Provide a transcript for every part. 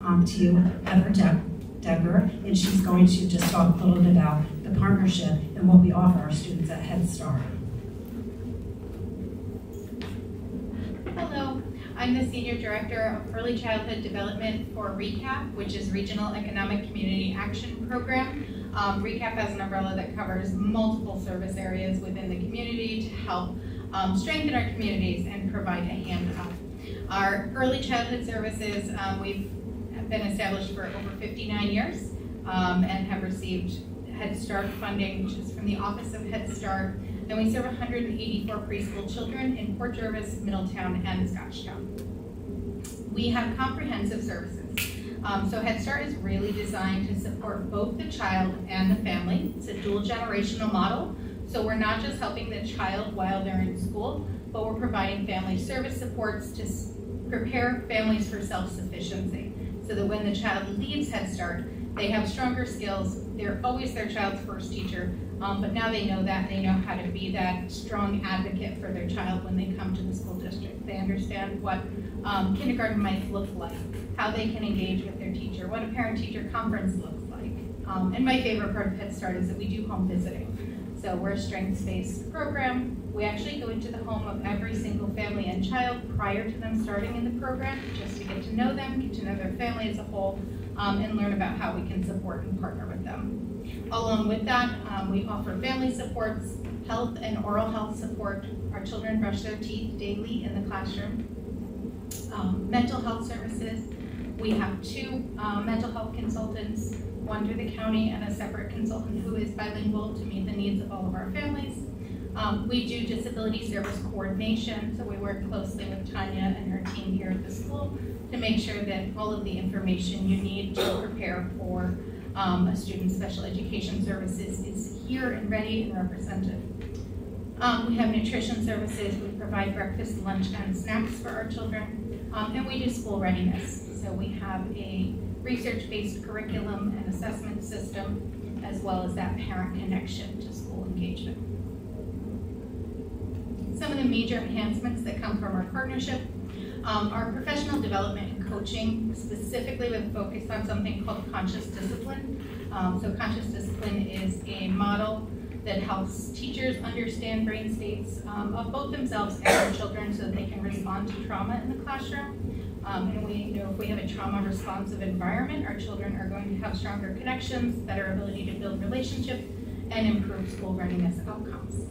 to you, Heather Decker, and she's going to just talk a little bit about the partnership and what we offer our students at Head Start. Hello, I'm the Senior Director of Early Childhood Development for RECAP, which is Regional Economic Community Action Program. RECAP has an umbrella that covers multiple service areas within the community to help strengthen our communities and provide a hand up. Our early childhood services, we've been established for over 59 years and have received Head Start funding, which is from the Office of Head Start. And we serve 184 preschool children in Port Jervis, Middletown, and Scotchtown. We have comprehensive services. So Head Start is really designed to support both the child and the family. It's a dual generational model. So we're not just helping the child while they're in school, but we're providing family service supports to prepare families for self-sufficiency, so that when the child leaves Head Start, they have stronger skills. They're always their child's first teacher, but now they know that. They know how to be that strong advocate for their child when they come to the school district. They understand what kindergarten might look like, how they can engage with their teacher, what a parent-teacher conference looks like. And my favorite part of Head Start is that we do home visiting. So we're a strengths-based program. We actually go into the home of every single family and child prior to them starting in the program, just to get to know them, get to know their family as a whole, and learn about how we can support and partner with them. Along with that, we offer family supports, health and oral health support. Our children brush their teeth daily in the classroom. Mental health services. We have 2 mental health consultants, one through the county and a separate consultant who is bilingual to meet the needs of all of our families. We do disability service coordination, so we work closely with Tanya and her team here at the school to make sure that all of the information you need to prepare for a student's special education services is here and ready and represented. We have nutrition services. We provide breakfast, lunch, and snacks for our children. And we do school readiness. So we have a research-based curriculum and assessment system, as well as that parent connection to school engagement. Some of the major enhancements that come from our partnership are professional development and coaching, specifically with a focus on something called conscious discipline. So conscious discipline is a model that helps teachers understand brain states of both themselves and their children so that they can respond to trauma in the classroom. And we know if we have a trauma-responsive environment, our children are going to have stronger connections, better ability to build relationships, and improve school readiness outcomes.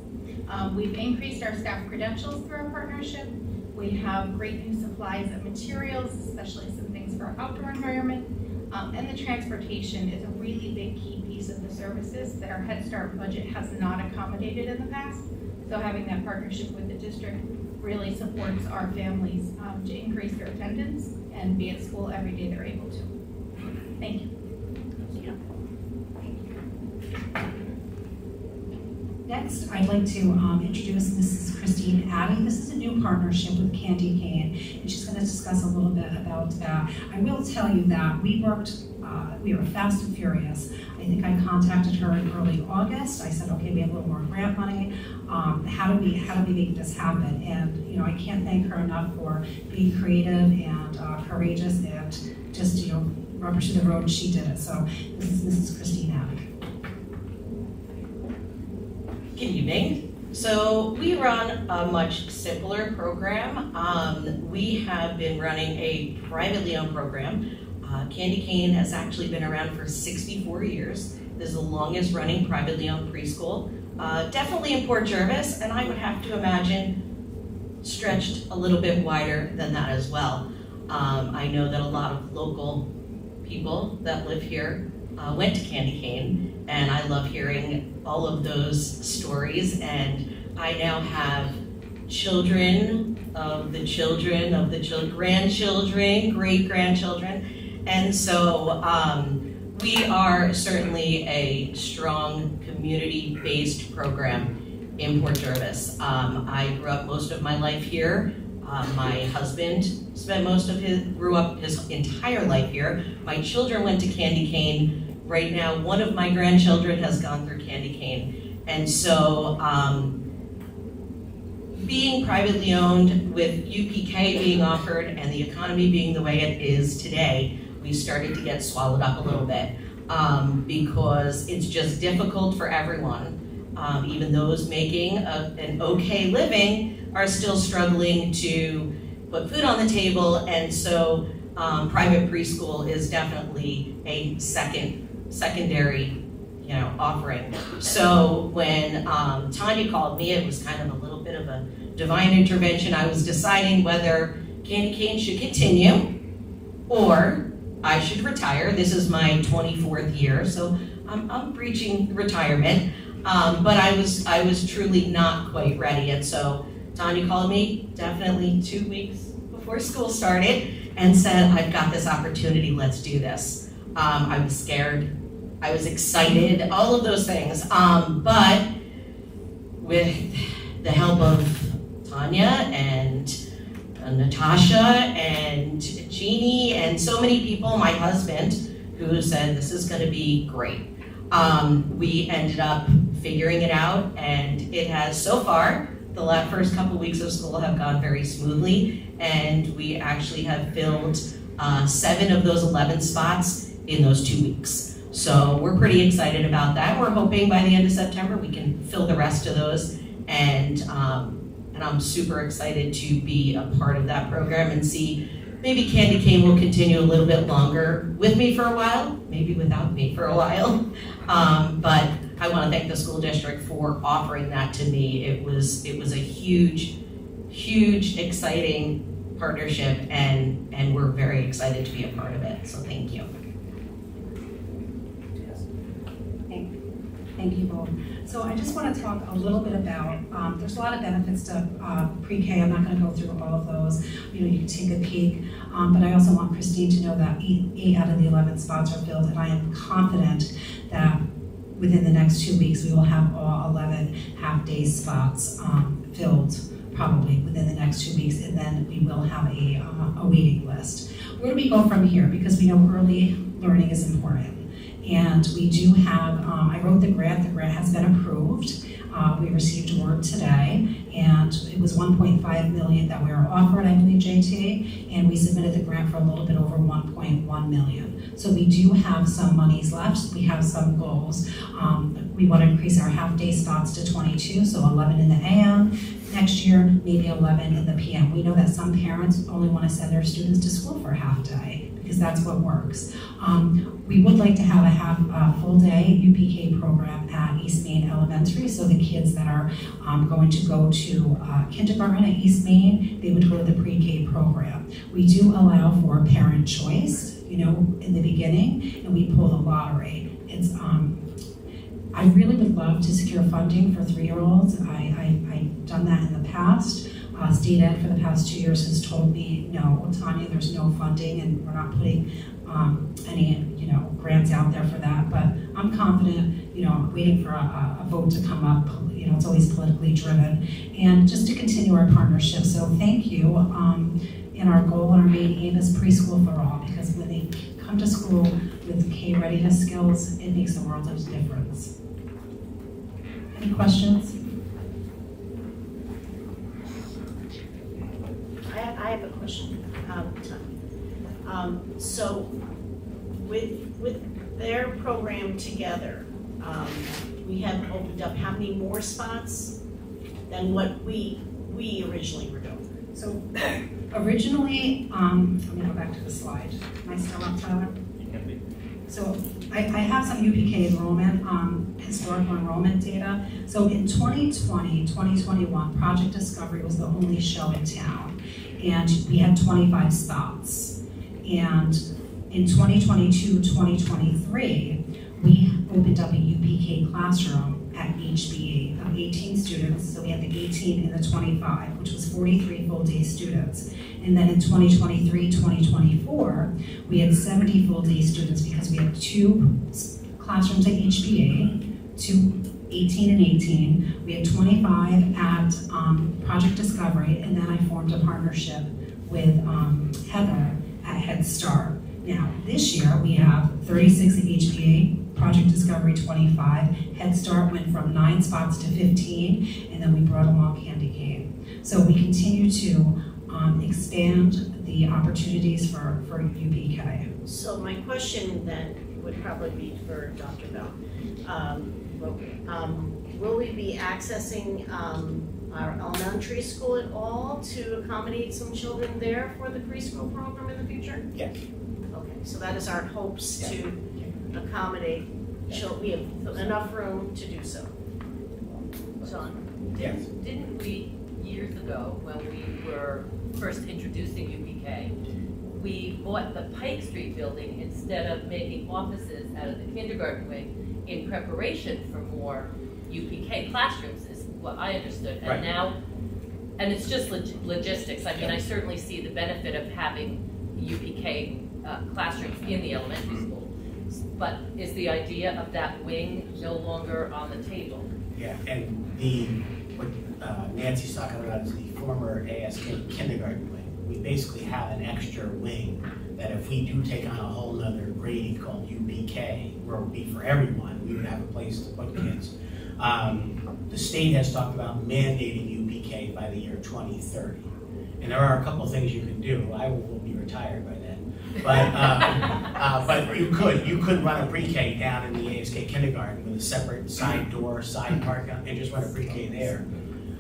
We've increased our staff credentials through our partnership. We have great new supplies and materials, especially some things for our outdoor environment. And the transportation is a really big key piece of the services that our Head Start budget has not accommodated in the past. So having that partnership with the district really supports our families to increase their attendance and be at school every day they're able to. Thank you. Next, I'd like to introduce Mrs. Christine Addy. This is a new partnership with Candy Cane, and she's going to discuss a little bit about that. I will tell you that we were fast and furious. I think I contacted her in early August. I said, okay, we have a little more grant money. How do we make this happen? And I can't thank her enough for being creative and courageous and just rubber to the road, and she did it. So this is Mrs. Christine Addy. Good evening. So we run a much simpler program. We have been running a privately owned program. Candy Cane has actually been around for 64 years. This is the longest running privately owned preschool. Definitely in Port Jervis, and I would have to imagine stretched a little bit wider than that as well. I know that a lot of local people that live here went to Candy Cane, and I love hearing all of those stories, and I now have children of the children of the grandchildren, great-grandchildren, and so we are certainly a strong community-based program in Port Jervis. I grew up most of my life here. My husband grew up his entire life here. My children went to Candy Cane. Right now, one of my grandchildren has gone through Candy Cane. And so being privately owned with UPK being offered and the economy being the way it is today, we started to get swallowed up a little bit because it's just difficult for everyone. Even those making an okay living are still struggling to put food on the table, and so private preschool is definitely a secondary offering. So when Tanya called me, it was kind of a little bit of a divine intervention. I was deciding whether Candy Cane should continue or I should retire. This is my 24th year, so I'm breaching retirement. But I was truly not quite ready, and so Tanya called me definitely 2 weeks before school started and said, I've got this opportunity, let's do this. I was scared, I was excited, all of those things, but with the help of Tanya and Natasha and Jeannie and so many people, my husband, who said this is going to be great. We ended up figuring it out, and it has so far, the first couple of weeks of school have gone very smoothly, and we actually have filled 7 of those 11 spots in those 2 weeks. So we're pretty excited about that. We're hoping by the end of September we can fill the rest of those, and I'm super excited to be a part of that program and see maybe Candy Cane will continue a little bit longer with me for a while, maybe without me for a while. But I want to thank the school district for offering that to me. It was a huge, exciting partnership, and we're very excited to be a part of it. So thank you. Thank you both. So I just want to talk a little bit about, there's a lot of benefits to pre-K. I'm not going to go through all of those. You can take a peek, but I also want Christine to know that 8 out of the 11 spots are filled, and I am confident that within the next 2 weeks we will have all 11 half-day spots filled, probably within the next 2 weeks, and then we will have a waiting list. Where do we go from here? Because we know early learning is important. And we do have, I wrote the grant has been approved. We received word today, and it was 1.5 million that we were offered, I believe, JT, and we submitted the grant for a little bit over 1.1 million. So we do have some monies left, we have some goals. We want to increase our half-day spots to 22, so 11 in the AM. Next year, maybe 11 in the PM. We know that some parents only want to send their students to school for a half day, because that's what works. We would like to have a full day UPK program at East Main Elementary, so the kids that are going to go to kindergarten at East Main, they would go to the pre-K program. We do allow for parent choice, in the beginning, and we pull the lottery. It's I really would love to secure funding for 3-year-olds. I've done that in the past. State Ed for the past 2 years has told me, no, Tanya, there's no funding, and we're not putting any, grants out there for that. But I'm confident, I'm waiting for a vote to come up. It's always politically driven, and just to continue our partnership. So thank you. And our goal and our main aim is preschool for all, because when they come to school with K readiness skills, it makes a world of difference. Any questions? I have a question. So with their program together, we have opened up how many more spots than what we originally were doing? So originally, let me go back to the slide. Am I still up, Tyler? So I have some UPK enrollment, historical enrollment data. So in 2020, 2021, Project Discovery was the only show in town, and we had 25 spots. And in 2022, 2023, we opened up a UPK classroom at HBE of 18 students. So we had the 18 and the 25, which was 43 full-day students. And then in 2023, 2024, we had 70 full-day students because we had 2 classrooms at HBA, 18 and 18. We had 25 at Project Discovery, and then I formed a partnership with Heather at Head Start. Now, this year we have 36 at HBA, Project Discovery 25, Head Start went from 9 spots to 15, and then we brought along Candy Cane. So we continue to expand the the opportunities for UPK. So my question then would probably be for Dr. Bell. Will we be accessing our elementary school at all to accommodate some children there for the preschool program in the future? Yes. Okay, so that is our hopes to accommodate children. We have enough room to do so. John? Yes. Didn't we, years ago, when we were first introducing UPK, we bought the Pike Street building instead of making offices out of the kindergarten wing in preparation for more UPK classrooms, is what I understood. And Right. now, and it's just logistics. I mean, I certainly see the benefit of having UPK classrooms in the elementary school. But is the idea of that wing no longer on the table? Yeah, and what Nancy's talking about is the former ASK kindergarten wing. We basically have an extra wing that if we do take on a whole nother grade called UPK, where it would be for everyone, we would have a place to put kids. The state has talked about mandating UPK by the year 2030. And there are a couple of things you can do. I will be retired by then. But you could run a pre-K down in the ASK kindergarten with a separate side door, side park, and just run a pre-K there.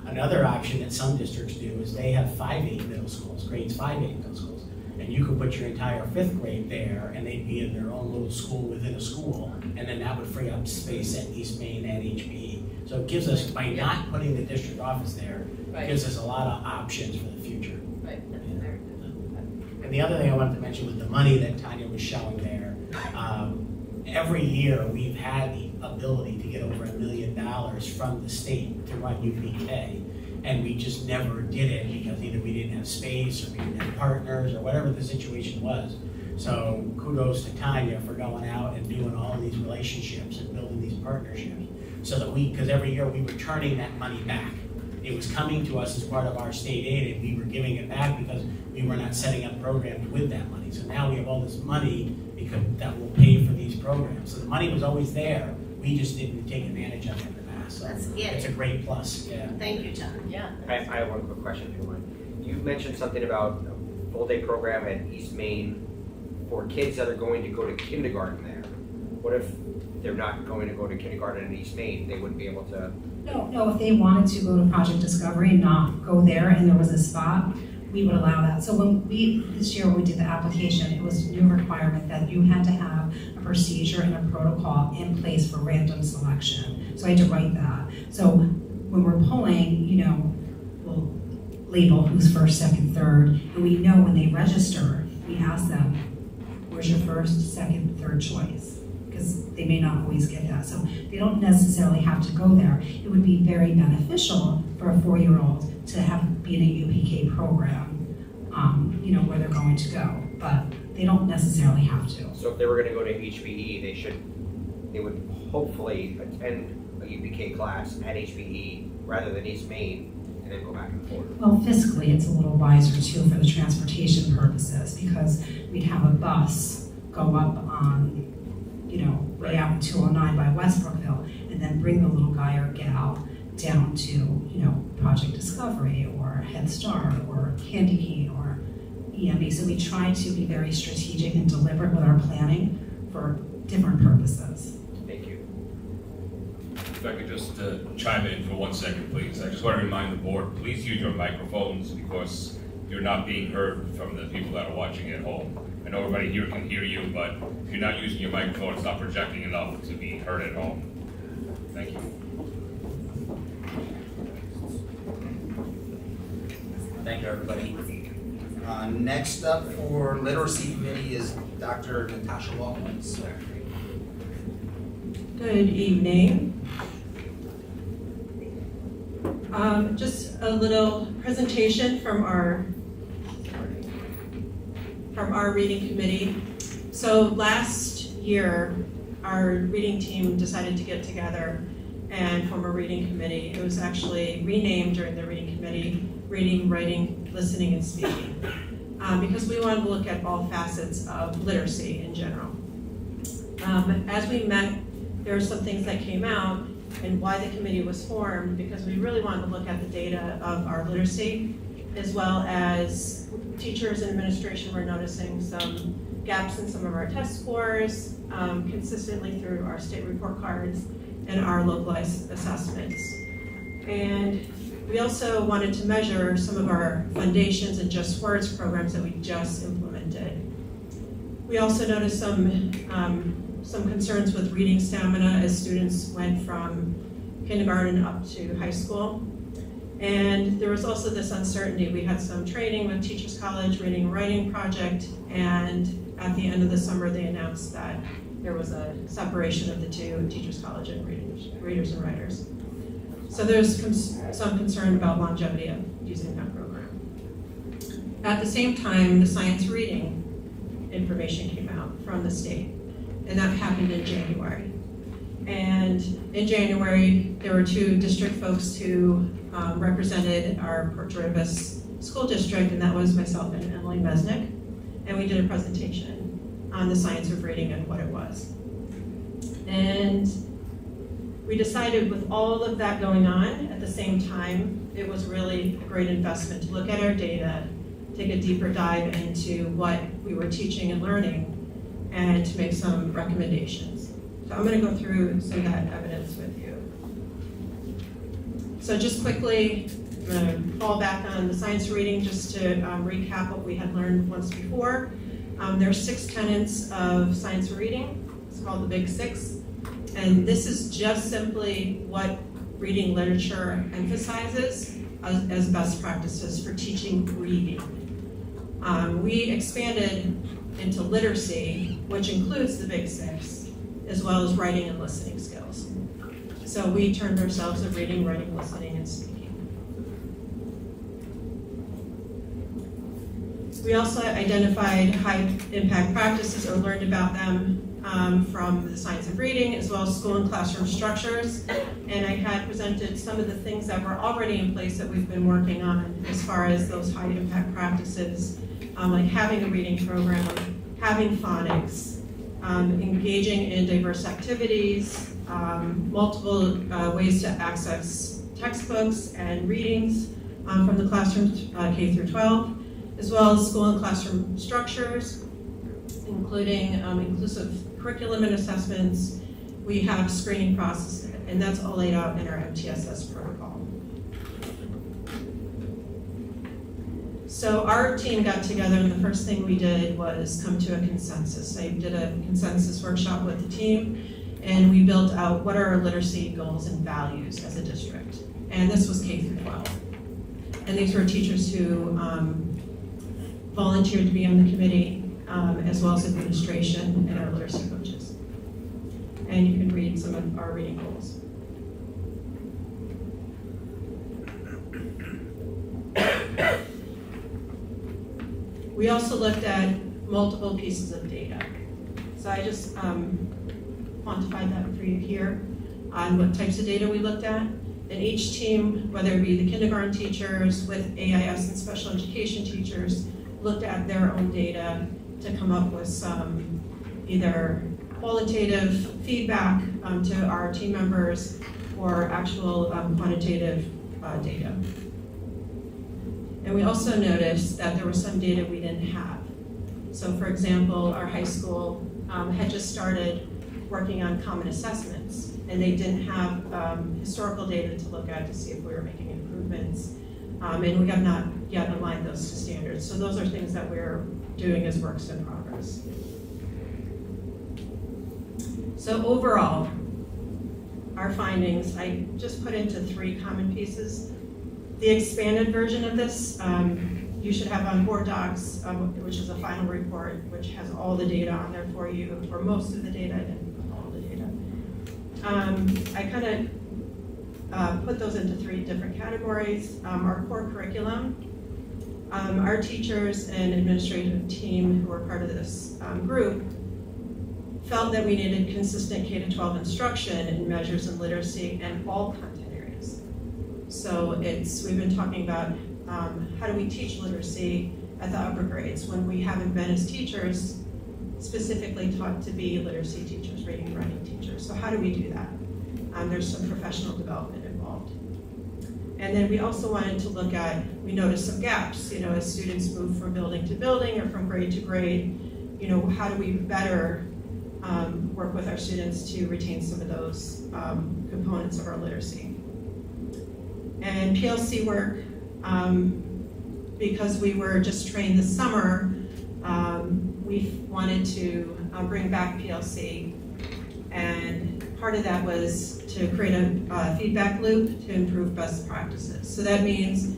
Another option that some districts do is they have 5-8 middle schools, grades 5-8 middle schools. And you could put your entire 5th grade there and they'd be in their own little school within a school. And then that would free up space at East Main and HPE. So it gives us, by not putting the district office there, it gives us a lot of options for the future. Right, that's very good. And the other thing I wanted to mention with the money that Tanya was showing there, every year we've had the ability to get over $1 million from the state to run UPK. And we just never did it because either we didn't have space or we didn't have partners or whatever the situation was. So kudos to Tanya for going out and doing all of these relationships and building these partnerships. So that because every year we were turning that money back. It was coming to us as part of our state aid and we were giving it back because we were not setting up programs with that money. So now we have all this money because that will pay for these programs. So the money was always there. We just didn't take advantage of it in the past. So it's a great plus. Yeah. Thank you, John. Yeah. I have one quick question, if you want. You mentioned something about a full-day program at East Main for kids that are going to go to kindergarten there. What if they're not going to go to kindergarten in East Main? They wouldn't be able to? No, if they wanted to go to Project Discovery and not go there and there was a spot, we would allow that. So this year when we did the application, it was a new requirement that you had to have a procedure and a protocol in place for random selection. So I had to write that. So when we're pulling, we'll label who's first, second, third, and we know when they register, we ask them, where's your first, second, third choice? Because they may not always get that. So they don't necessarily have to go there. It would be very beneficial for a 4-year-old to be in a UPK program, where they're going to go, but they don't necessarily have to. So if they were going to go to HPE, they would hopefully attend a UPK class at HPE rather than East Main and then go back and forth. Well, fiscally, it's a little wiser too for the transportation purposes because we'd have a bus go up on, way out in 209 by Westbrookville and then bring the little guy or gal down to, Project Discovery or Head Start or Candy Cane or EME. So we try to be very strategic and deliberate with our planning for different purposes. Thank you. If I could just chime in for 1 second, please. I just want to remind the board, please use your microphones because you're not being heard from the people that are watching at home. I know everybody here can hear you, but if you're not using your microphone, it's not projecting enough to be heard at home. Thank you. Thank you, everybody. Next up for Literacy Committee is Dr. Natasha Waltmans. Good evening. Just a little presentation from our reading committee. So last year, our reading team decided to get together and form a reading committee. It was actually renamed during the reading committee, Reading, Writing, Listening, and Speaking, because we wanted to look at all facets of literacy in general. As we met, there were some things that came out and why the committee was formed, because we really wanted to look at the data of our literacy as well as teachers and administration were noticing some gaps in some of our test scores, consistently through our state report cards and our localized assessments. And we also wanted to measure some of our foundations and Just Words programs that we just implemented. We also noticed some concerns with reading stamina as students went from kindergarten up to high school. And there was also this uncertainty. We had some training with Teachers College Reading and Writing Project, and at the end of the summer they announced that there was a separation of the two, Teachers College and Readers and Writers. So there's some concern about longevity of using that program. At the same time, the science reading information came out from the state, and that happened in January. And in January, there were two district folks who represented our Port Jervis School District, and that was myself and Emily Mesnick, and we did a presentation on the science of reading and what it was. And we decided with all of that going on at the same time, it was really a great investment to look at our data, take a deeper dive into what we were teaching and learning, and to make some recommendations. So I'm going to go through some of that evidence with you. So just quickly, I'm going to fall back on the science reading just to recap what we had learned once before. There are 6 tenets of science reading. It's called the Big Six. And this is just simply what reading literature emphasizes as best practices for teaching reading. We expanded into literacy, which includes the Big Six, as well as writing and listening skills. So we turned ourselves to reading, writing, listening, and speaking. We also identified high impact practices or learned about them from the science of reading, as well as school and classroom structures. And I had presented some of the things that were already in place that we've been working on as far as those high impact practices, like having a reading program, having phonics, engaging in diverse activities, multiple ways to access textbooks and readings from the classrooms K through 12, as well as school and classroom structures, including inclusive curriculum and assessments. We have screening process, and that's all laid out in our MTSS protocol. So our team got together, and the first thing we did was come to a consensus. I did a consensus workshop with the team, and we built out what are our literacy goals and values as a district. And this was K through 12. And these were teachers who volunteered to be on the committee, as well as administration and our literacy coaches. And you can read some of our reading goals. We also looked at multiple pieces of data. So I just quantified that for you here on what types of data we looked at. And each team, whether it be the kindergarten teachers with AIS and special education teachers, looked at their own data to come up with some either qualitative feedback to our team members or actual quantitative data. And we also noticed that there was some data we didn't have. So for example, our high school had just started working on common assessments, and they didn't have historical data to look at to see if we were making improvements. And we have not yet aligned those to standards. So those are things that we're doing as works in progress. So overall, our findings, I just put into 3 common pieces. The expanded version of this, you should have on board docs, which is a final report, which has all the data on there for you, or most of the data, I didn't put all the data. I kind of put those into 3 different categories. Our core curriculum, our teachers and administrative team who were part of this group felt that we needed consistent K-12 instruction in measures in literacy and all content areas. So we've been talking about how do we teach literacy at the upper grades when we haven't been as teachers specifically taught to be literacy teachers, reading and writing teachers. So how do we do that? There's some professional development involved. And then we also wanted to look at, we noticed some gaps, as students move from building to building or from grade to grade, how do we better work with our students to retain some of those components of our literacy. And PLC work, because we were just trained this summer, we wanted to bring back PLC, and part of that was to create a feedback loop to improve best practices. So that means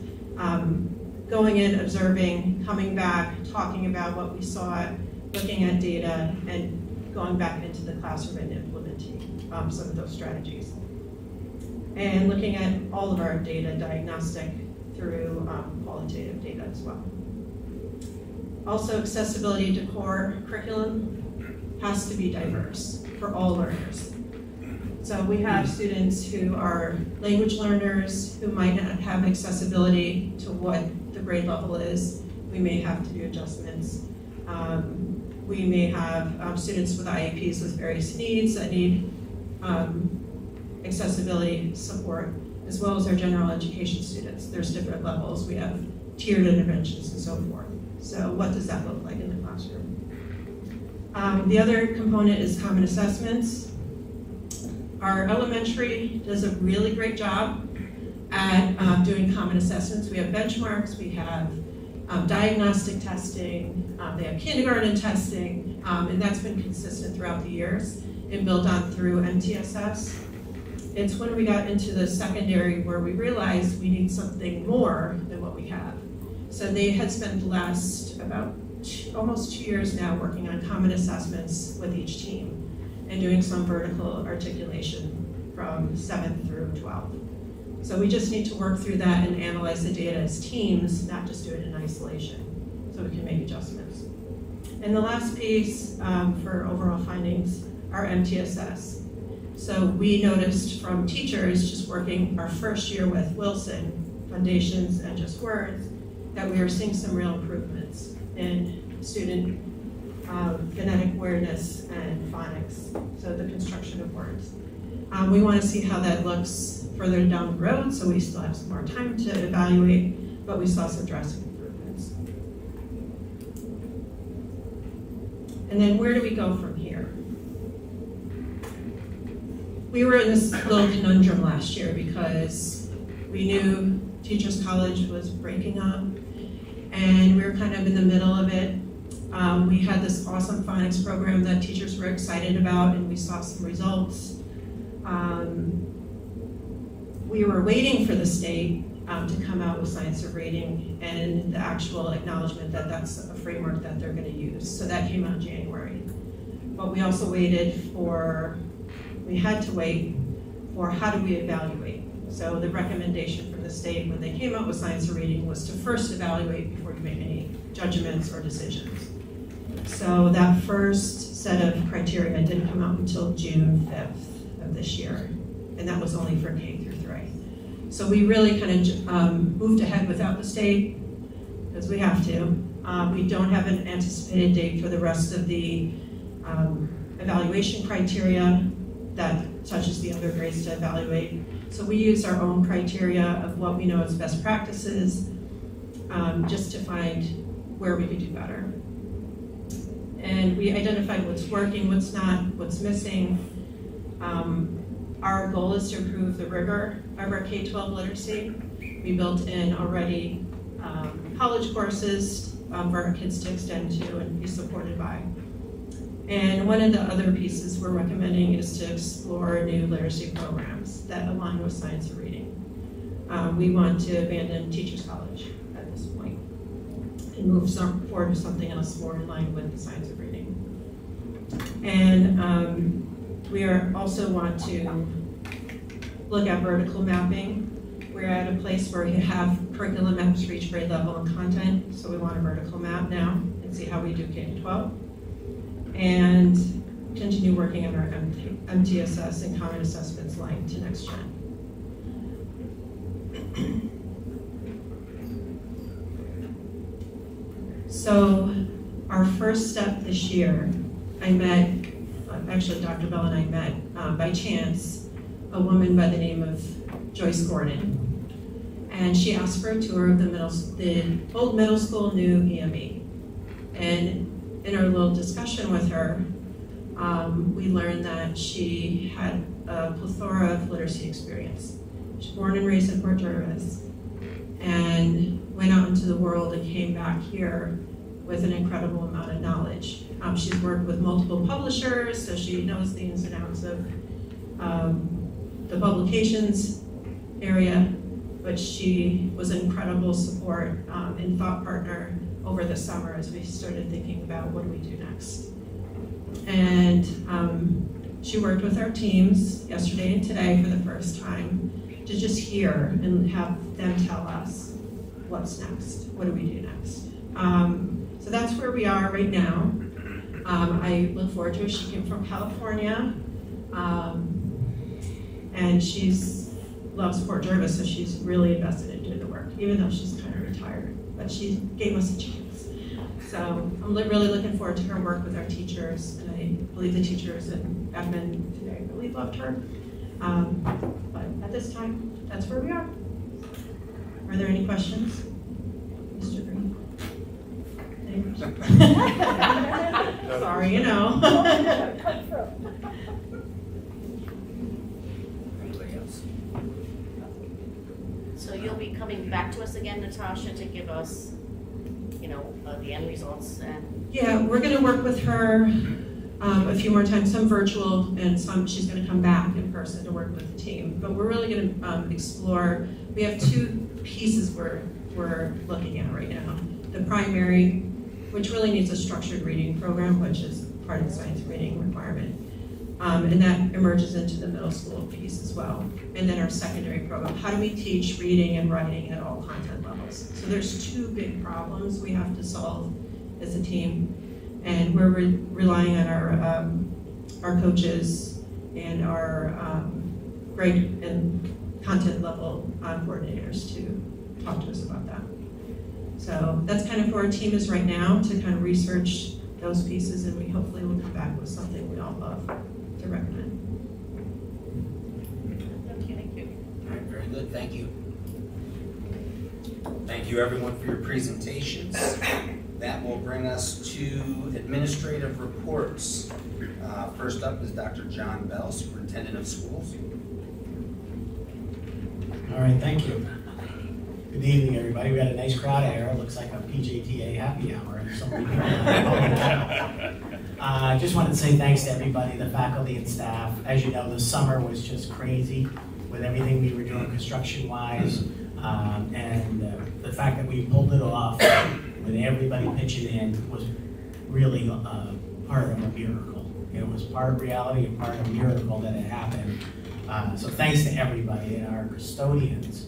going in, observing, coming back, talking about what we saw, looking at data, and going back into the classroom and implementing some of those strategies. And looking at all of our data, diagnostic through qualitative data as well. Also, accessibility to core curriculum has to be diverse for all learners. So we have students who are language learners who might not have accessibility to what the grade level is. We may have to do adjustments. We may have students with IEPs with various needs that need accessibility support, as well as our general education students. There's different levels. We have tiered interventions and so forth. So what does that look like in the classroom? The other component is common assessments. Our elementary does a really great job at doing common assessments. We have benchmarks, we have diagnostic testing, they have kindergarten testing, and that's been consistent throughout the years and built on through MTSS. It's when we got into the secondary where we realized we need something more than what we have. So they had spent the last about almost 2 years now working on common assessments with each team and doing some vertical articulation from 7th through 12th. So we just need to work through that and analyze the data as teams, not just do it in isolation, so we can make adjustments. And the last piece for overall findings are MTSS. So we noticed from teachers just working our first year with Wilson, Foundations and Just Words, that we were seeing some real improvements in student phonetic awareness and phonics, so the construction of words. We want to see how that looks further down the road, so we still have some more time to evaluate, but we saw some drastic improvements. And then where do we go from here? We were in this little conundrum last year because we knew Teachers College was breaking up, and we were kind of in the middle of it. We had this awesome phonics program that teachers were excited about, and we saw some results. We were waiting for the state to come out with science of reading and the actual acknowledgement that that's a framework that they're going to use. So that came out in January. But we also we had to wait for how do we evaluate. So the recommendation from the state when they came out with science of reading was to first evaluate before you make any judgments or decisions. So that first set of criteria didn't come out until June 5th of this year, and that was only for K through 3. So we really kind of moved ahead without the state, because we have to. We don't have an anticipated date for the rest of the evaluation criteria that touches the other grades to evaluate. So we use our own criteria of what we know as best practices, just to find where we could do better. And we identified what's working, what's not, what's missing. Our goal is to improve the rigor of our K-12 literacy. We built in already college courses for our kids to extend to and be supported by. And one of the other pieces we're recommending is to explore new literacy programs that align with science of reading. We want to abandon Teachers College at this point and move forward to something else more in line with the science of reading. And we also want to look at vertical mapping. We're at a place where we have curriculum maps for each grade level and content, so we want a vertical map now and see how we do K-12. And continue working on our MTSS and common assessments line to next gen. So our first step this year, I met, actually Dr. Bell and I met by chance, a woman by the name of Joyce Gordon. and she asked for a tour of the old middle school, new EME. And in our little discussion with her, we learned that she had a plethora of literacy experience. She's born and raised in Port Jervis, and went out into the world and came back here with an incredible amount of knowledge. She's worked with multiple publishers, so she knows the ins and outs of the publications area, but she was an incredible support and thought partner over the summer as we started thinking about what do we do next. And she worked with our teams yesterday and today for the first time to just hear and have them tell us what's next, what do we do next. So that's where we are right now. I look forward to it. She came from California, and she's loves Port Jervis, so she's really invested in doing the work, even though she's kind of retired, but she gave us a chance. So I'm really looking forward to her work with our teachers, and I believe the teachers in Edmond today really loved her. But at this time, that's where we are. Are there any questions? Mr. Green? Sorry, you know. Anybody else? So you'll be coming back to us again, Natasha, to give us, the end results and. Yeah, we're gonna work with her a few more times, some virtual and some she's gonna come back in person to work with the team. But we're really gonna explore, we have two pieces we're looking at right now. The primary, which really needs a structured reading program, which is part of the science reading requirement. And that emerges into the middle school piece as well. And then our secondary program, how do we teach reading and writing at all content levels? So there's two big problems we have to solve as a team. And we're relying on our coaches and our grade and content level coordinators to talk to us about that. So that's kind of where our team is right now, to kind of research those pieces, and we hopefully will come back with something we all love to recommend. Okay, thank you. All right, very good, thank you. Thank you everyone for your presentations. That will bring us to administrative reports. First up is Dr. John Bell, Superintendent of Schools. All right, thank you. Good evening, everybody. We got a nice crowd out here. It looks like a PJTA happy hour. I just wanted to say thanks to everybody, the faculty and staff. As you know, the summer was just crazy with everything we were doing construction-wise. And the fact that we pulled it off with everybody pitching in was really part of a miracle. It was part reality and part of a miracle that it happened. So thanks to everybody and our custodians.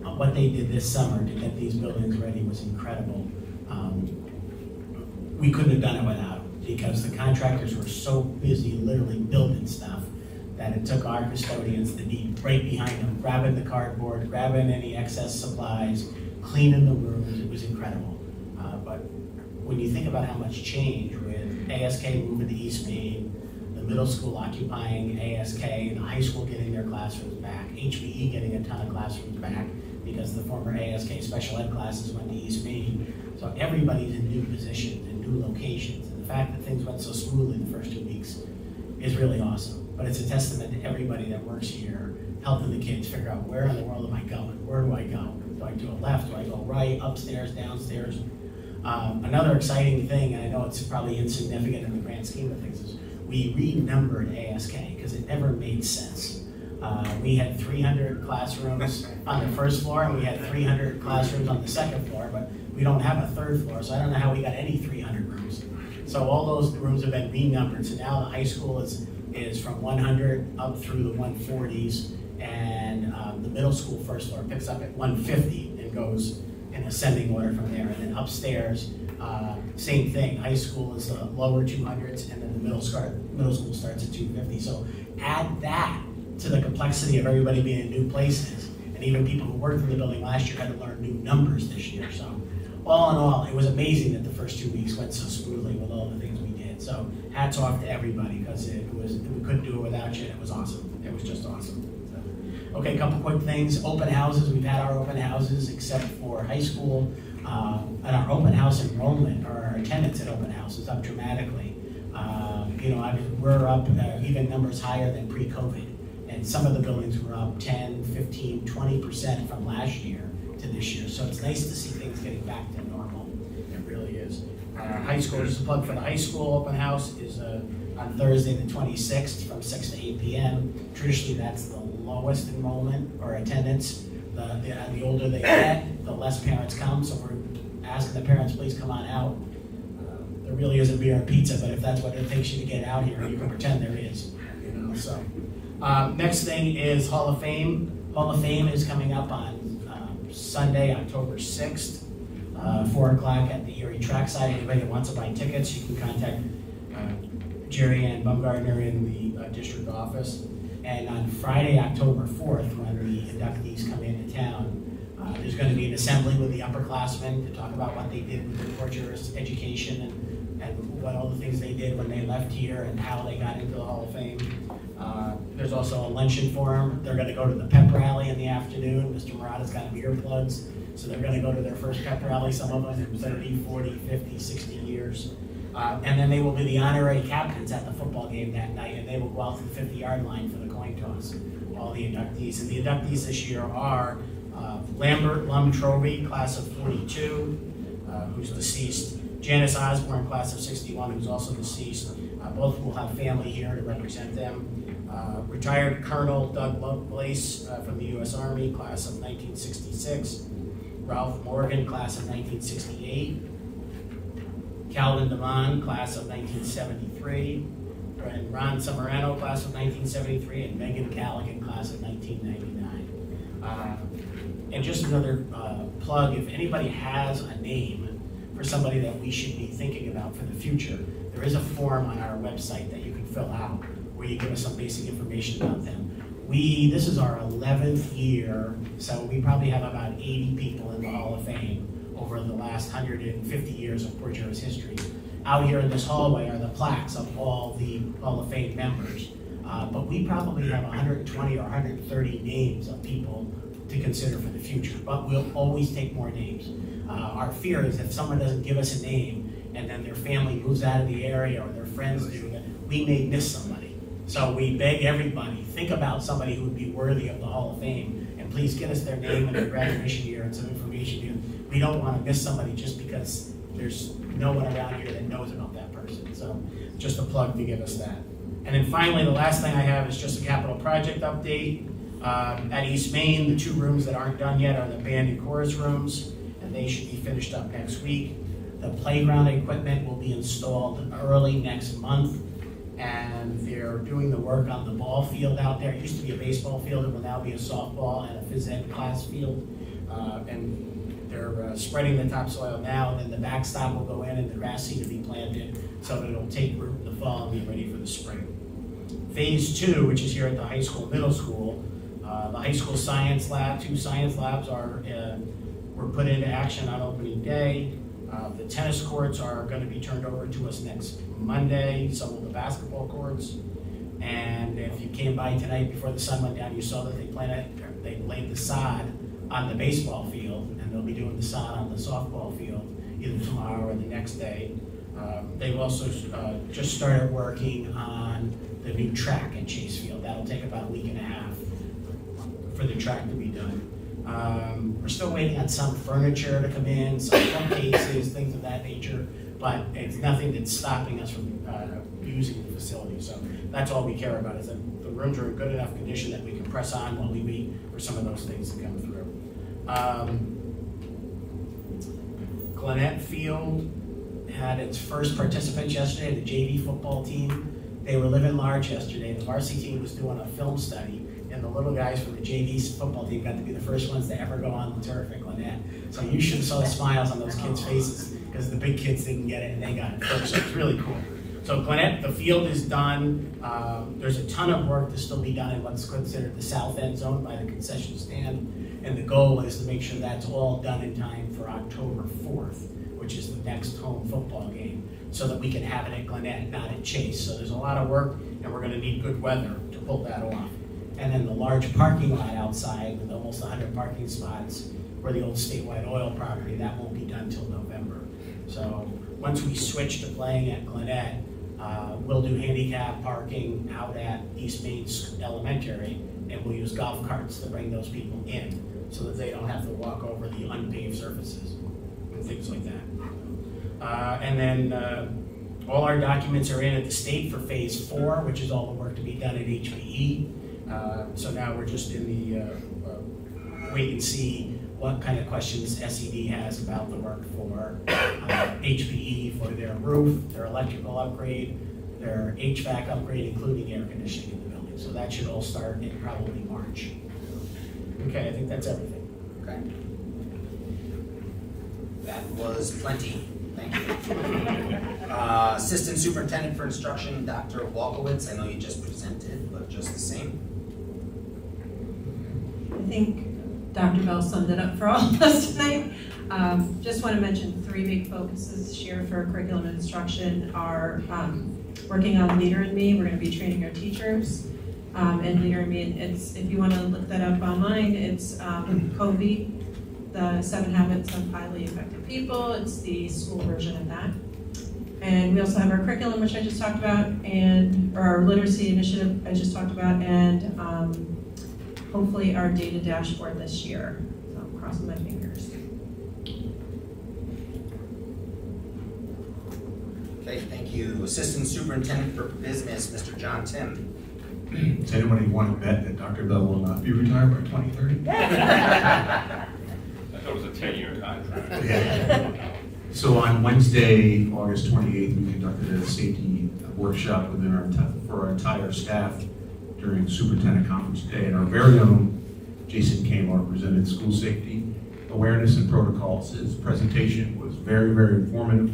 What they did this summer to get these buildings ready was incredible. We couldn't have done it without them because the contractors were so busy literally building stuff that it took our custodians to be right behind them, grabbing the cardboard, grabbing any excess supplies, cleaning the rooms. It was incredible. But when you think about how much change with ASK moving to East Main, the middle school occupying ASK, the high school getting their classrooms back, HBE getting a ton of classrooms back because the former ASK special ed classes went to East Main. So everybody's in new positions and new locations. And the fact that things went so smoothly the first 2 weeks is really awesome. But it's a testament to everybody that works here, helping the kids figure out where in the world am I going? Where do I go? Do I go left? Do I go right? Upstairs? Downstairs? Another exciting thing, and I know it's probably insignificant in the grand scheme of things, is we renumbered ASK because it never made sense. We had 300 classrooms on the first floor and we had 300 classrooms on the second floor, but we don't have a third floor, so I don't know how we got any 300 rooms. So all those rooms have been renumbered, so now the high school is from 100 up through the 140s, and the middle school first floor picks up at 150 and goes in ascending order from there. And then upstairs, same thing. High school is the lower 200s, and then the middle school starts at 250. So add that to the complexity of everybody being in new places, and even people who worked in the building last year had to learn new numbers this year. So all in all, it was amazing that the first 2 weeks went so smoothly with all the things we did. So hats off to everybody, because we couldn't do it without you. It was awesome. It was just awesome. So, Okay, a couple quick things. Open houses, we've had our open houses except for high school. And our open house enrollment, or our attendance at open house is up dramatically. We're up even numbers higher than pre-COVID. And some of the buildings were up 10, 15, 20% from last year to this year. So it's nice to see things getting back to normal. It really is. High school, just a plug for the high school open house, is on Thursday the 26th from 6 to 8 p.m. Traditionally, that's the lowest enrollment or attendance. The older they get, the less parents come, so we're asking the parents, please come on out. There really isn't beer and pizza, but if that's what it takes you to get out here, you can pretend there is. So, next thing is Hall of Fame. Hall of Fame is coming up on Sunday, October 6th, 4 o'clock at the Erie Trackside. Anybody that wants to buy tickets, you can contact Jerry Ann Bumgardner in the district office. And on Friday, October 4th, when the inductees come into town, there's going to be an assembly with the upperclassmen to talk about what they did with the Portuguese education and what all the things they did when they left here and how they got into the Hall of Fame. There's also a luncheon for them. They're going to go to the pep rally in the afternoon. Mr. Murata's got earplugs, so they're going to go to their first pep rally, some of them in 30, 40, 50, 60 years. And then they will be the honorary captains at the football game that night, and they will go out to the 50-yard line for the coin toss, all the inductees. And the inductees this year are Lambert Lum Trovey, class of 42, who's deceased. Janice Osborne, class of 61, who's also deceased. Both will have family here to represent them. Retired Colonel Doug Lovelace from the U.S. Army, class of 1966. Ralph Morgan, class of 1968. Calvin DeMond, class of 1973. And Ron Samarano, class of 1973. And Megan Callaghan, class of 1999. And just another plug, if anybody has a name for somebody that we should be thinking about for the future, there is a form on our website that you can fill out where you give us some basic information about them. This is our 11th year, so we probably have about 80 people in the Hall of Fame over the last 150 years of Port Jervis history. Out here in this hallway are the plaques of all the Hall of Fame members. But we probably have 120 or 130 names of people to consider for the future, but we'll always take more names. Our fear is if someone doesn't give us a name and then their family moves out of the area or their friends do, we may miss somebody. So we beg everybody, think about somebody who would be worthy of the Hall of Fame, and please get us their name and their graduation year and some information. We don't want to miss somebody just because there's no one around here that knows about that person. So just a plug to give us that. And then finally, the last thing I have is just a capital project update. At East Main, the 2 rooms that aren't done yet are the band and chorus rooms, and they should be finished up next week. The playground equipment will be installed early next month, and they're doing the work on the ball field out there. It used to be a baseball field, it will now be a softball and a phys ed class field. And they're spreading the topsoil now, and then the backstop will go in and the grass seed will be planted so that it'll take root in the fall and be ready for the spring. Phase 2, which is here at the high school, middle school, the high school science lab, 2 science labs were put into action on opening day. The tennis courts are going to be turned over to us next Monday, so will the basketball courts. And if you came by tonight before the sun went down, you saw that they laid the sod on the baseball field, and they'll be doing the sod on the softball field either tomorrow or the next day. They've also just started working on the new track at Chase Field. That'll take about a week and a half for the track to be done. We're still waiting on some furniture to come in, some cases, things of that nature, but it's nothing that's stopping us from using the facility. So that's all we care about, is that the rooms are in good enough condition that we can press on while we wait for some of those things to come through. Gwinnett Field had its first participants yesterday, the JV football team. They were living large yesterday. The varsity team was doing a film study, and the little guys from the JV football team got to be the first ones to ever go on the turf at Gwinnett. So you should have saw the smiles on those kids' faces, because the big kids didn't get it and they got it first. So it's really cool. So Gwinnett, the field is done. There's a ton of work to still be done in what's considered the south end zone by the concession stand. And the goal is to make sure that's all done in time for October 4th, which is the next home football game, so that we can have it at Gwinnett, not at Chase. So there's a lot of work, and we're going to need good weather to pull that off. And then the large parking lot outside with almost 100 parking spots for the old statewide oil property, that won't be done till November. So once we switch to playing at Gwinnett, we'll do handicap parking out at East Main Elementary, and we'll use golf carts to bring those people in so that they don't have to walk over the unpaved surfaces and things like that. And then all our documents are in at the state for phase 4, which is all the work to be done at HPE. So now we're just in the wait and see what kind of questions SED has about the work for HPE for their roof, their electrical upgrade, their HVAC upgrade, including air conditioning in the building. So that should all start in probably March. Okay, I think that's everything. Okay. That was plenty. Thank you. Assistant Superintendent for Instruction, Dr. Walkowitz. I know you just presented, but just the same. I think Dr. Bell summed it up for all of us tonight. Just want to mention 3 big focuses this year for curriculum and instruction are working on Leader in Me. We're going to be training our teachers. And Leader in Me, it's, if you want to look that up online, it's COVI, the 7 Habits of Highly Effective People. It's the school version of that. And we also have our curriculum, which I just talked about, and our literacy initiative I just talked about, and hopefully our data dashboard this year. So I'm crossing my fingers. Okay, thank you. Assistant Superintendent for Business, Mr. John Tim. Does anybody want to bet that Dr. Bell will not be retired by 2030? I thought it was a 10-year contract. Yeah. So on Wednesday, August 28th, we conducted a safety workshop within for our entire staff during Superintendent Conference Day, and our very own Jason Kamar presented school safety awareness and protocols. His presentation was very, very informative.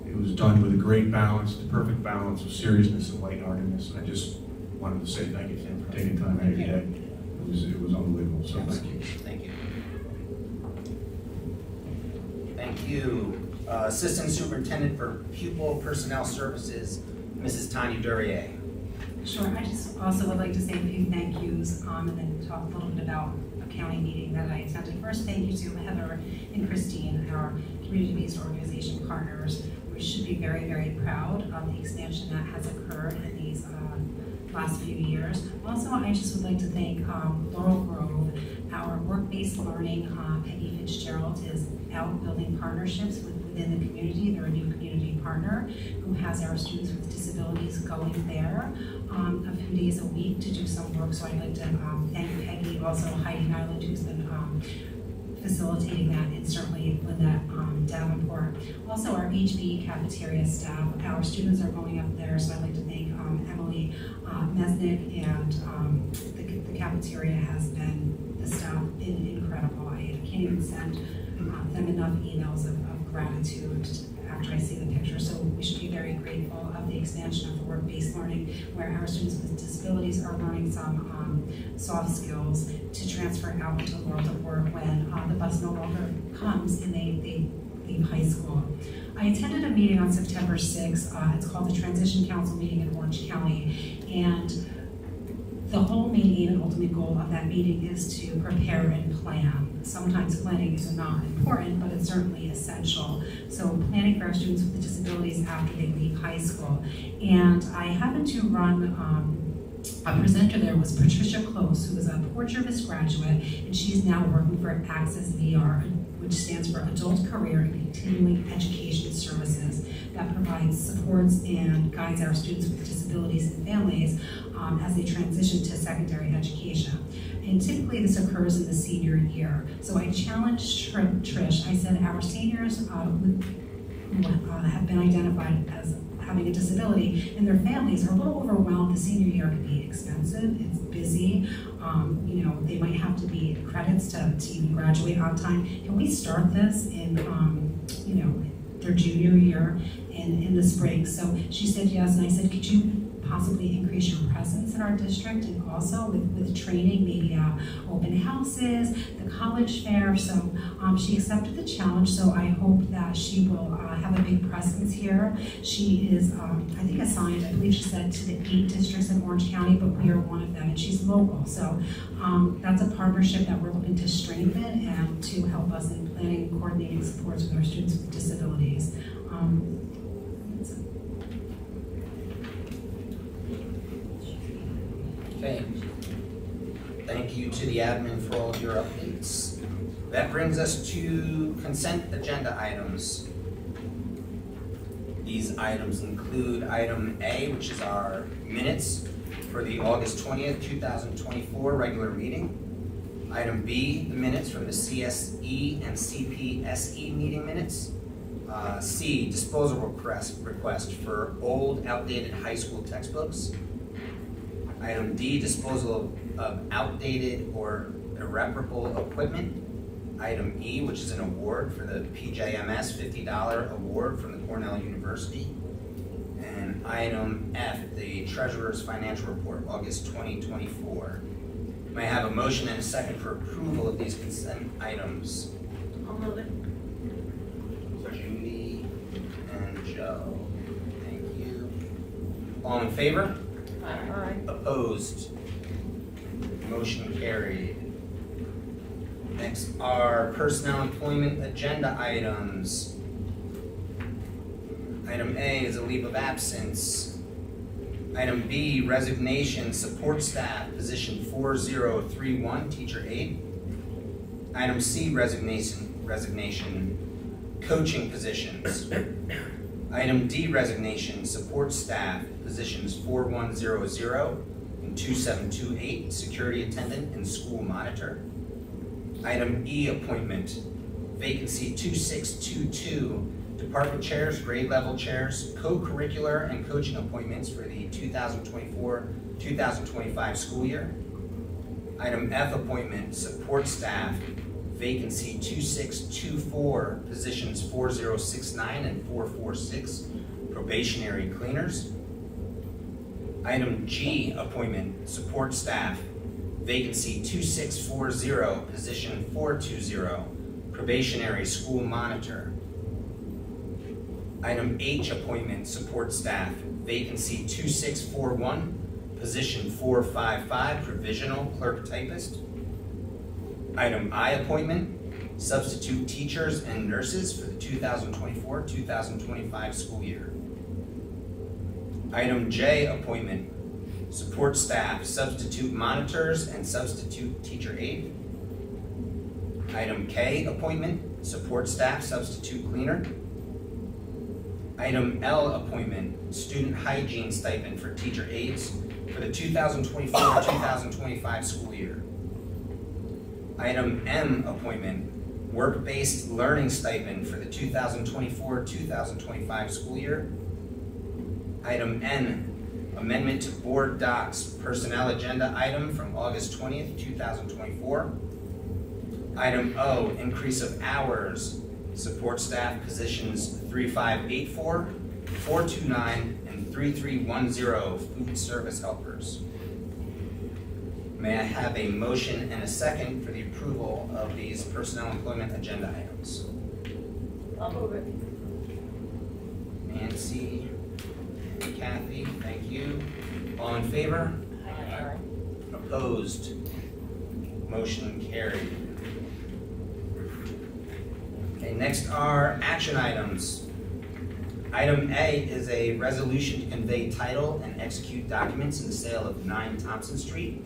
It was done with a great balance, the perfect balance of seriousness and lightheartedness. And I just wanted to say thank you to him for taking time out of your day. It was unbelievable, so thank you. Thank you. Thank you. Assistant Superintendent for Pupil Personnel Services, Mrs. Tanya Durier. Sure, I just also would like to say a few thank yous and then talk a little bit about a county meeting that I attended. First, thank you to Heather and Christine, our community-based organization partners. We should be very, very proud of the expansion that has occurred in these last few years. Also, I just would like to thank Laurel Grove, our work-based learning. Peggy Fitzgerald is out building partnerships within the community. They're a new community partner who has our students with disabilities going there a few days a week to do some work. So I'd like to thank Peggy, also Heidi Nyland, who's been facilitating that, and certainly Lynette Davenport. Also our HB cafeteria staff, our students are going up there, so I'd like to thank Emily Mesnick, and the cafeteria has been, the staff, been incredible. I can't even send them enough emails of gratitude after I see the picture. So we should be very grateful of the expansion of the work-based learning, where our students with disabilities are learning some soft skills to transfer out into the world of work when the bus no longer comes and they leave high school. I attended a meeting on September 6th. It's called the Transition Council meeting in Orange County, and the whole main aim and ultimate goal of that meeting is to prepare and plan. Sometimes planning is not important, but it's certainly essential. So planning for our students with disabilities after they leave high school. And I happened to run, a presenter there was Patricia Close, who is a Port Jervis graduate, and she's now working for Access VR, which stands for Adult Career and Continuing Education Services, that provides supports and guides our students with disabilities and families as they transition to secondary education. And typically this occurs in the senior year. So I challenged Trish, I said our seniors who have been identified as having a disability and their families are a little overwhelmed. The senior year can be expensive, it's busy, they might have to be credits to even graduate on time. Can we start this in their junior year in the spring? So she said yes, and I said, could you possibly increase your presence in our district, and also with training, maybe open houses, the college fair. So she accepted the challenge, so I hope that she will have a big presence here. She is, I think, assigned, I believe she said, to the 8 districts in Orange County, but we are one of them, and she's local. So that's a partnership that we're looking to strengthen and to help us in planning and coordinating supports with our students with disabilities. That's it. Okay. Thank you to the admin for all of your updates. That brings us to consent agenda items. These items include item A, which is our minutes for the August 20th, 2024 regular meeting. Item B, the minutes from the CSE and CPSE meeting minutes. C, disposal request for old, outdated high school textbooks. Item D, disposal of outdated or irreparable equipment. Item E, which is an award for the PJMS $50 award from the Cornell University. And item F, the Treasurer's Financial Report, August 2024. May I have a motion and a second for approval of these consent items? I'll move it. Judy and Joe. Thank you. All in favor? Aye. Opposed? Motion carried. Next are personnel employment agenda items. Item A is a leave of absence. Item B, resignation, support staff, position 4031, teacher aide. Item C, resignation, coaching positions. Item D, resignation, support staff, positions 4100 and 2728, security attendant and school monitor. Item E, appointment, vacancy 2622, department chairs, grade level chairs, co-curricular and coaching appointments for the 2024-2025 school year. Item F, appointment, support staff, vacancy 2624, positions 4069 and 446, probationary cleaners. Item G, appointment, support staff, vacancy 2640, position 420, probationary school monitor. Item H, appointment, support staff, vacancy 2641, position 455, provisional clerk typist. Item I, appointment, substitute teachers and nurses for the 2024-2025 school year. Item J, appointment, support staff, substitute monitors and substitute teacher aide. Item K, appointment, support staff, substitute cleaner. Item L, appointment, student hygiene stipend for teacher aides for the 2024-2025 school year. Item M, appointment, work-based learning stipend for the 2024-2025 school year. Item N, amendment to board docs personnel agenda item from August 20th, 2024. Item O, increase of hours, support staff positions 3584, 429, and 3310, food service helpers. May I have a motion and a second for the approval of these personnel employment agenda items? I'll move it. Nancy and Kathy, thank you. All in favor? Aye. Opposed? Motion carried. Okay, next are action items. Item A is a resolution to convey title and execute documents in the sale of 9 Thompson Street.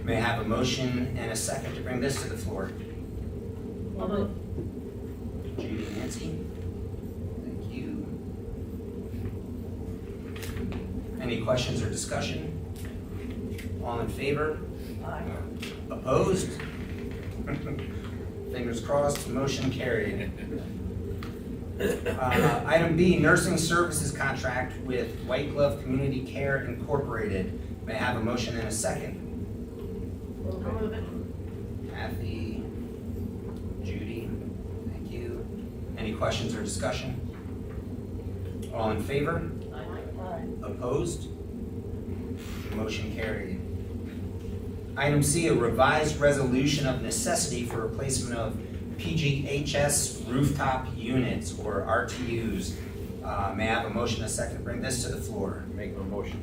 May I have a motion and a second to bring this to the floor? I'll move. Judy and Nancy. Thank you. Any questions or discussion? All in favor? Aye. Opposed? Fingers crossed, motion carried. Item B, nursing services contract with White Glove Community Care Incorporated. May I have a motion and a second? I'll move it. Kathy, Judy, thank you. Any questions or discussion? All in favor? Aye. Opposed? Motion carried. Item C, a revised resolution of necessity for replacement of PJCSD rooftop units, or RTUs. May I have a motion and a second to bring this to the floor? Make a motion.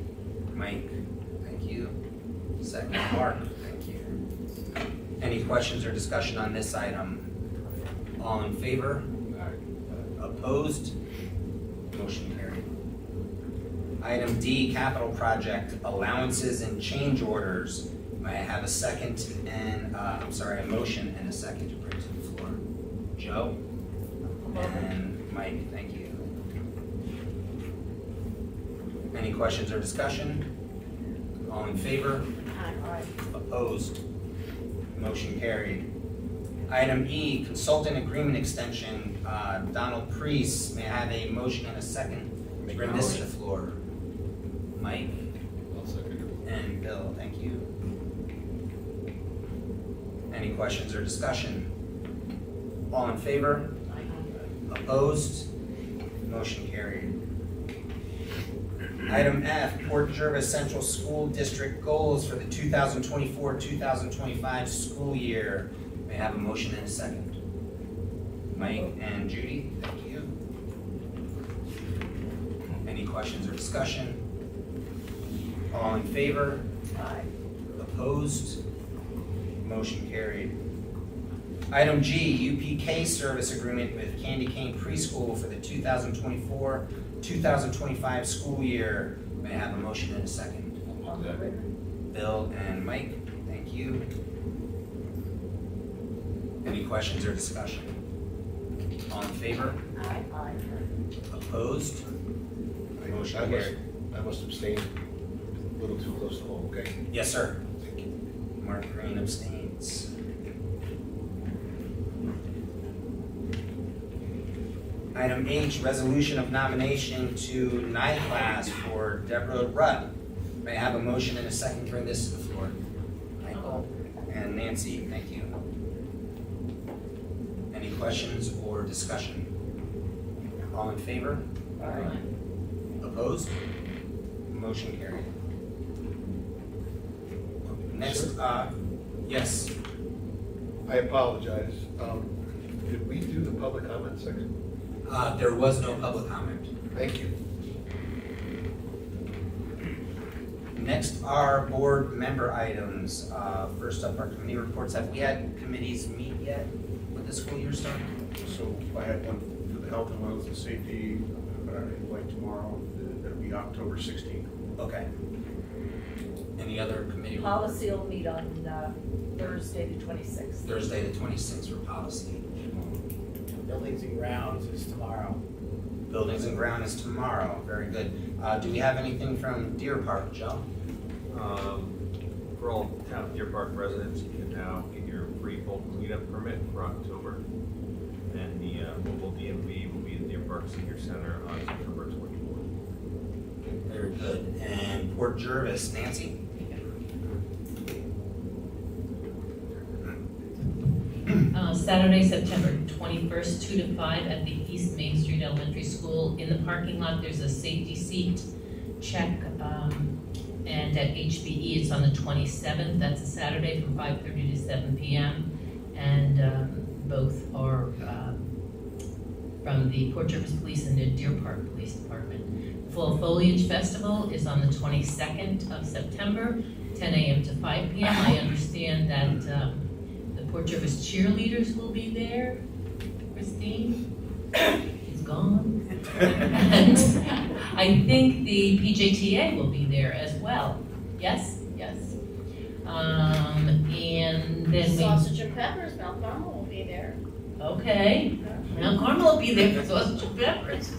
Mike Second, Mark, thank you. Any questions or discussion on this item? All in favor? Opposed? Motion carried. Item D, capital project allowances and change orders. May I have a second and, a motion and a second to bring to the floor? Joe? And Mike, thank you. Any questions or discussion? All in favor? Aye. Opposed? Motion carried. Item E, consultant agreement extension, Donald Priest. May I have a motion and a second to bring this to the floor? Mike? And Bill, thank you. Any questions or discussion? All in favor? Opposed? Motion carried. Item F, Port Jervis Central School District goals for the 2024-2025 school year. May I have a motion and a second? Mike and Judy, thank you. Any questions or discussion? All in favor? Aye. Opposed? Motion carried. Item G, UPK service agreement with Candy Cane Preschool for the 2024-2025 school year. May I have a motion and a second? Bill and Mike, thank you. Any questions or discussion? All in favor? Aye. Opposed? Motion carried. I must abstain. A little too close to home, okay? Yes, sir. Thank you. Mark Green abstains. Item H, resolution of nomination to night class for Deborah Rudd. May I have a motion and a second to bring this to the floor? Michael and Nancy, thank you. Any questions or discussion? All in favor? Aye. Opposed? Motion carried. Next, yes. I apologize. Did we do the public comment section? There was no public comment. Thank you. Next are board member items. First up, our committee reports. Have we had committees meet yet with the school year starting? So I had one for the health and wellness and safety, like tomorrow, that'll be October 16th. Okay. Any other committee? Policy will meet on Thursday the 26th. Thursday the 26th for policy. Buildings and grounds is tomorrow. Buildings and ground is tomorrow. Very good. Do we have anything from Deer Park, Joe? For all town Deer Park residents, you can now get your free bulk cleanup permit for October. And the mobile DMV will be at Deer Park Senior Center on September 24th. Very good. And Port Jervis, Nancy? Saturday, September 21st, 2 to 5 at the East Main Street Elementary School. In the parking lot, there's a safety seat check. And at HBE, it's on the 27th. That's a Saturday from 5:30 to 7 p.m. And both are from the Port Jervis Police and the Deer Park Police Department. Fall Foliage Festival is on the 22nd of September, 10 a.m. to 5 p.m. I understand that the Port Jervis cheerleaders will be there. Christine is gone. And I think the PJTA will be there as well. Yes? Yes. And then Sausage and peppers, Mount Carmel will be there. okay. Mount Carmel will be there for sausage and peppers.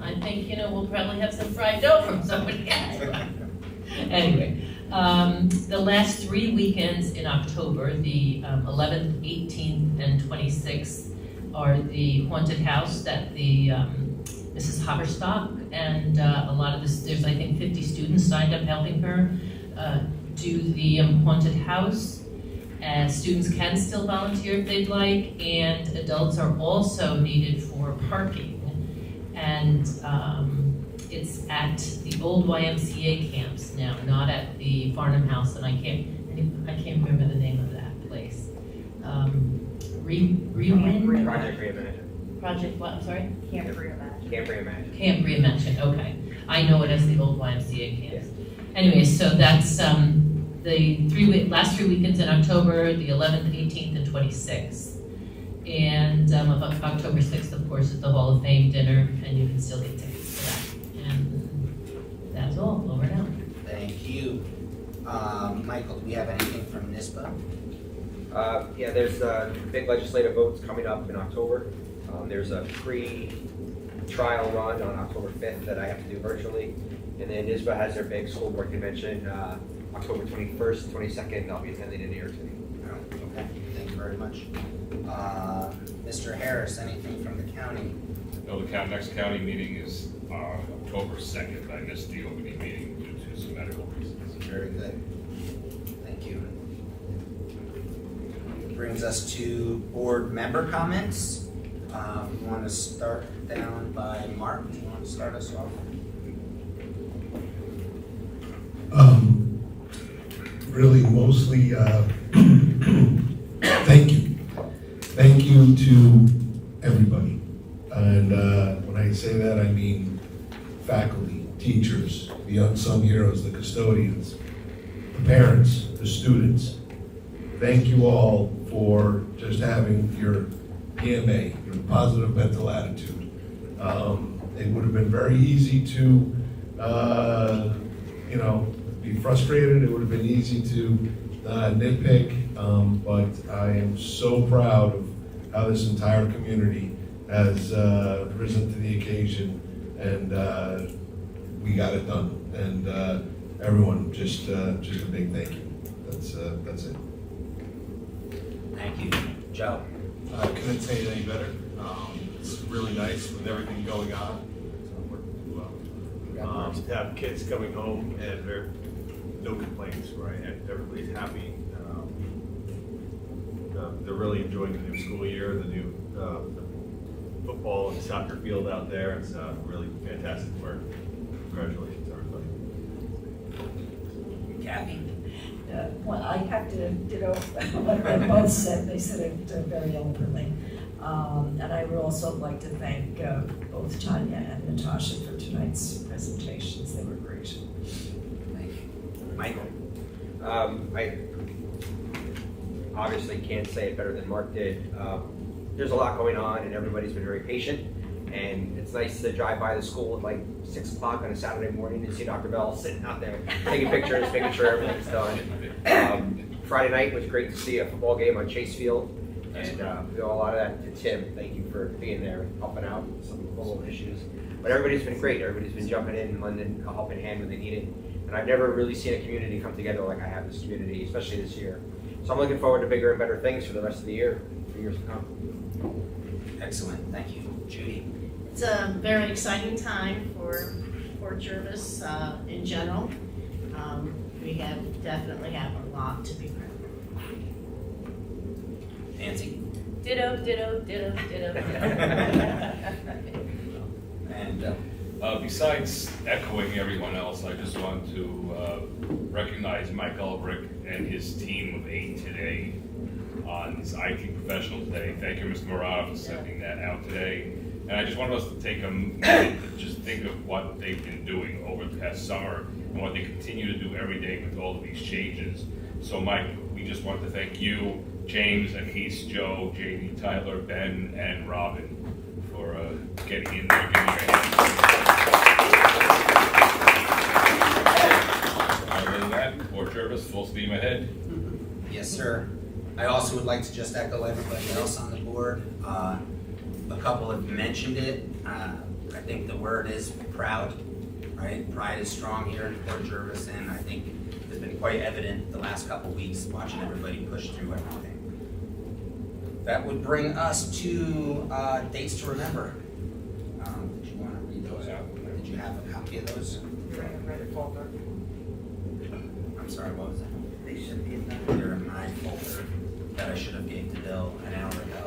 I think, we'll probably have some fried dough from somebody else. Anyway, the last 3 weekends in October, the 11th, 18th, and 26th, are the haunted house that the Mrs. Haberstock and a lot of this, there's I think 50 students signed up helping her do the haunted house. And students can still volunteer if they'd like, and adults are also needed for parking. And it's at the old YMCA camps now, not at the Farnham House, and I can't remember the name of that place. Project Reimagine. Project what, I'm sorry? Camp Reimagine. Camp Reimagine. Camp Reimagine, okay. I know it as the old YMCA camps. Anyway, so that's the last 3 weekends in October, the 11th, 18th, and 26th. And of October 6th, of course, is the Hall of Fame dinner, and you can still get tickets for that. And that's all, over now. Thank you. Michael, do we have anything from NISBA? Yeah, there's big legislative votes coming up in October. There's a pre-trial run on October 5th that I have to do virtually. And then NISBA has their big school board convention October 21st, 22nd, and I'll be attending in New York City. Okay, thank you very much. Mr. Harris, anything from the county? No, the next county meeting is October 2nd. I missed the opening meeting due to some medical reasons. Very good. Thank you. Brings us to board member comments. We want to start down by Mark. Do you want to start us off? Really mostly thank you. Thank you to everybody. And when I say that, I mean faculty, teachers, the unsung heroes, the custodians, the parents, the students. Thank you all for just having your PMA, your positive mental attitude. It would have been very easy to, be frustrated. It would have been easy to nitpick, but I am so proud of how this entire community has risen to the occasion, and we got it done. And everyone, just a big thank you. That's it. Thank you. Joe? I couldn't say it any better. It's really nice with everything going on. It's working well. To have kids coming home and there no complaints, right? And everybody's happy. They're really enjoying the new school year, the new football and soccer field out there. It's really fantastic work. Congratulations, everybody. Kathy? Well, I have to ditto what they both said. They said it very eloquently. And I would also like to thank both Tanya and Natasha for tonight's presentations. They were great. Thank you. Michael? I obviously can't say it better than Mark did. There's a lot going on and everybody's been very patient. And it's nice to drive by the school at like 6 o'clock on a Saturday morning and see Dr. Bell sitting out there taking pictures, making sure everything's done. Friday night was great to see a football game on Chase Field. And we owe a lot of that to Tim. Thank you for being there and helping out with some little issues. But everybody's been great. Everybody's been jumping in and lending a helping hand when they need it. And I've never really seen a community come together like I have this community, especially this year. So I'm looking forward to bigger and better things for the rest of the year, for years to come. Excellent. Thank you. Judy? It's a very exciting time for Port Jervis in general. We definitely have a lot to be proud of. Nancy? Ditto, ditto, ditto, ditto. And besides echoing everyone else, I just want to recognize Mike Ulbrich and his team of 8 today on this IT Professionals Day. Thank you, Mr. Murata, for sending that out today. And I just want us to take a minute to just think of what they've been doing over the past summer and what they continue to do every day with all of these changes. So Mike, we just want to thank you, James, Anise, Joe, JD, Tyler, Ben, and Robin for getting in there, giving your hand. Other than that, Port Jervis, full steam ahead. Yes, sir. I also would like to just echo everybody else on the board. A couple have mentioned it. I think the word is proud, right? Pride is strong here in Port Jervis, and I think it's been quite evident the last couple weeks watching everybody push through everything. That would bring us to dates to remember. Did you want to read those out? Did you have a copy of those? I'm sorry, what was that? They should be in that. They're in my folder that I should have gave to Bill an hour ago.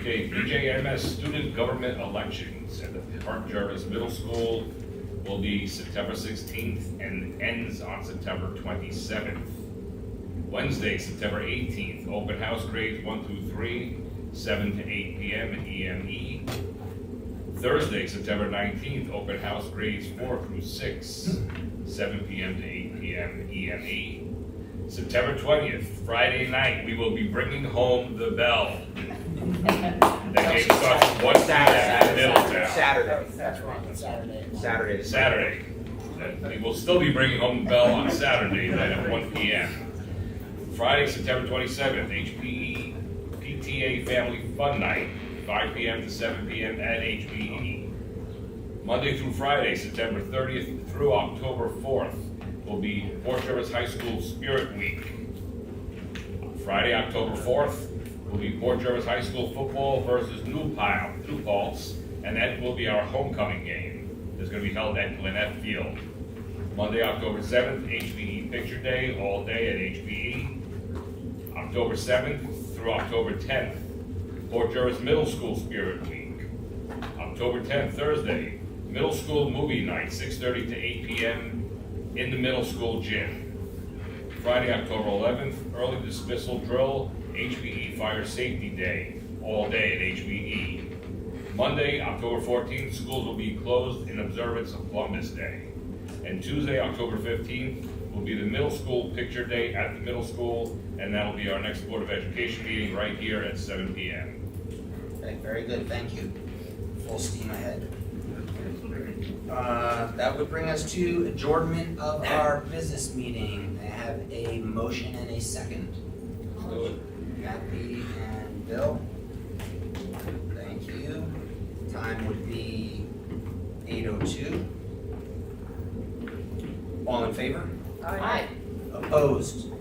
Okay, PJCSD student government elections at the Port Jervis Middle School will be September 16th and ends on September 27th. Wednesday, September 18th, open house grades 1 through 3, 7 to 8 p.m. at EME. Thursday, September 19th, open house grades 4 through 6, 7 p.m. to 8 p.m. EME. September 20th, Friday night, we will be bringing home the bell. The game starts at 1 p.m. in Middletown. Saturday. That's wrong, Saturday. Saturday. Saturday. We will still be bringing home the bell on Saturday then at 1 p.m. Friday, September 27th, HPE PTA Family Fun Night, 5 p.m. to 7 p.m. at HPE. Monday through Friday, September 30th through October 4th, will be Port Jervis High School Spirit Week. Friday, October 4th, will be Port Jervis High School football versus New Paltz, and that will be our homecoming game. It's going to be held at Gwinnett Field. Monday, October 7th, HPE Picture Day, all day at HPE. October 7th through October 10th, Port Jervis Middle School Spirit Week. October 10th, Thursday, Middle School Movie Night, 6:30 to 8 p.m. in the middle school gym. Friday, October 11th, Early Dismissal Drill, HPE Fire Safety Day, all day at HPE. Monday, October 14th, schools will be closed in observance of Columbus Day. And Tuesday, October 15th, will be the middle school picture day at the middle school, and that'll be our next Board of Education meeting right here at 7 p.m. Okay, very good, thank you. Full steam ahead. That would bring us to adjournment of our business meeting. I have a motion and a second. Kathy and Bill. Thank you. Time would be 8:02. All in favor? Aye. Opposed?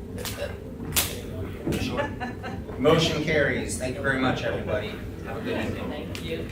Motion carries. Thank you very much, everybody. Have a good evening. Thank you.